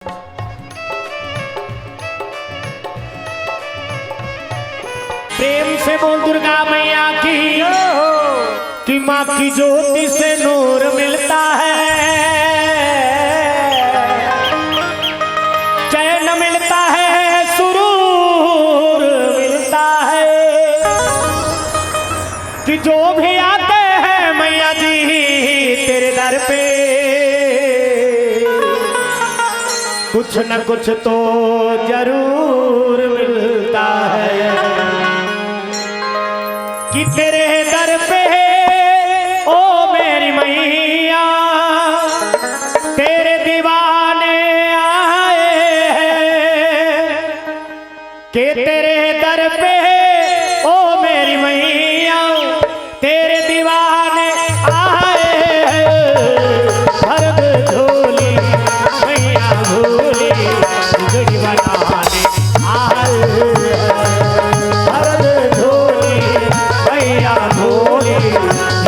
प्रेम से बोल दुर्गा मैया की कि माँ की ज्योति से नूर मिलता है, चैन मिलता है, सुरूर मिलता है। कि जो भी आते हैं मैया जी तेरे दर पे कुछ न कुछ तो जरूर मिलता है। कि तेरे दर पे ओ मेरी मैया तेरे दीवाने आए हैं। कि तेरे दर पे ओ मेरी मैया तेरे दीवाने आए हैं। भरत झोली मैया भोली बिगड़ी बनाने आए हैं। भरत झोली मैया भोली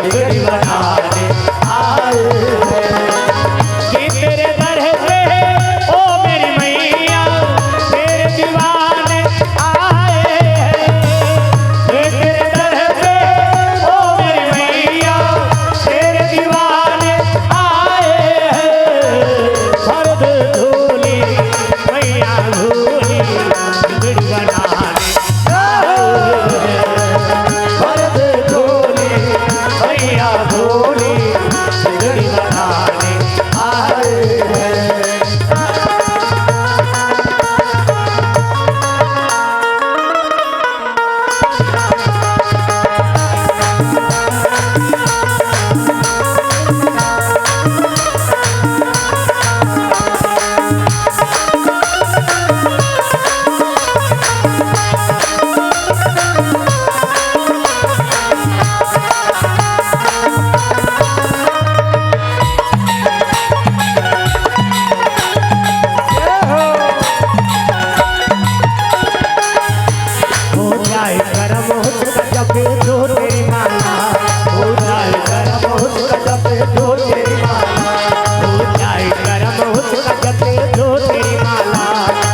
बिगड़ी बनाने आए हैं। कि तेरे दर पे ओ मेरी मैया तेरे दीवाने आए हैं। कि तेरे दर पे ओ मेरी मैया तेरे दीवाने आए हैं। भरत झोली मैया भोली बिगड़ी बनाने आए हैं। भरत झोली मैया भोली बिगड़ी बनाने आए हैं। हो जाए करम उसका जब जो तेरी माला, हो जाए करम उसका जब जो तेरी माला, हो जाए करम उसका जब जो तेरी माला,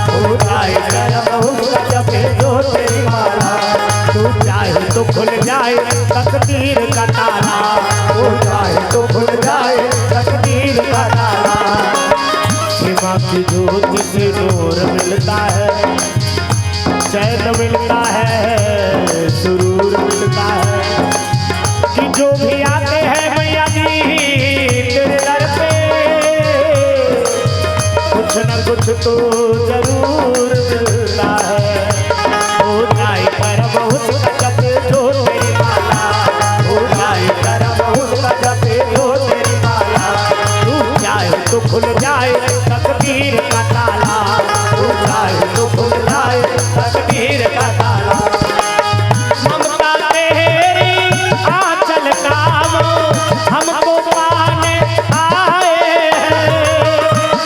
हो जाए करम उसका जब जो तेरी माला। तू चाहे तो खुल जाए तकदीर का ताला, हो जाए तो खुल जाए तकदीर का ताला। माँ की ज्योति से नूर मिलता है, चैन मिलता है, सुरूर मिलता है। कि जो भी आते हैं मैया जी तेरे दर पे कुछ न कुछ तो जरूर मिलता है। हो जाए करम उसका जब जो तेरी माला, हो जाए करम उसका जब जो तेरी माला। तू चाहे तो खुल जाए तकदीर का ताला, तू चाहे तो खुल जाए तकदीर का ताला। ममता तेरी आंचल काम हमको पाने आए हैं।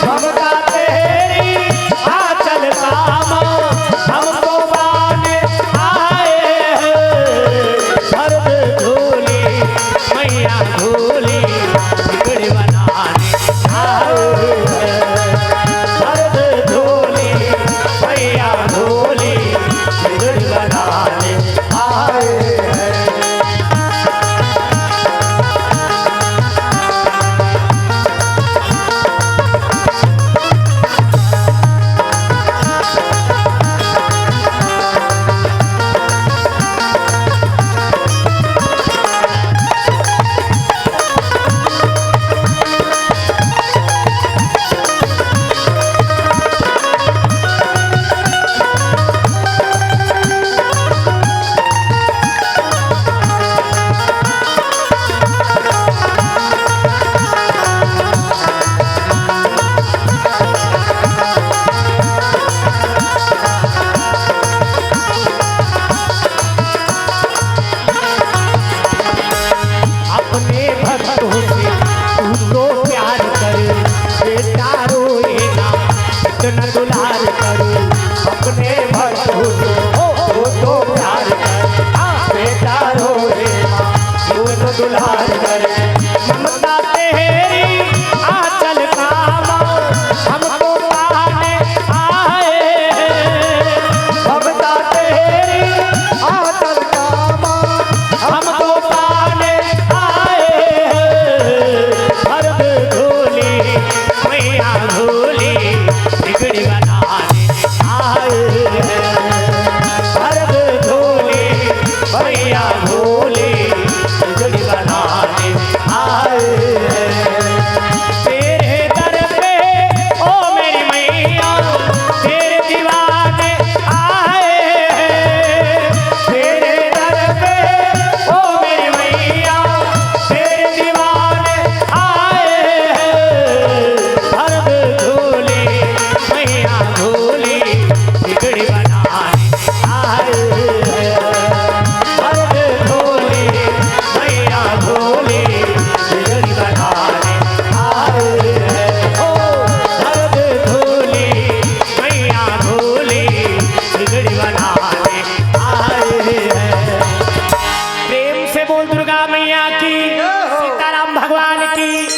ममता तेरी आंचल काम हमको पाने आए हैं। भरत झोली मैया भोली बिगड़ी बनाने आए हैं। भरत झोली मैया भोली बिगड़ी बनाने आए हैं। अपने भक्तों से तू तो प्यार कर, बेटा रोएगा इतना दुलार कर। अपने भक्तों से तू तो प्यार कर, बेटा रोएगा इतना दुलार कर। ममता तेरी आंचल काम हमको मैया की, सीताराम भगवान की।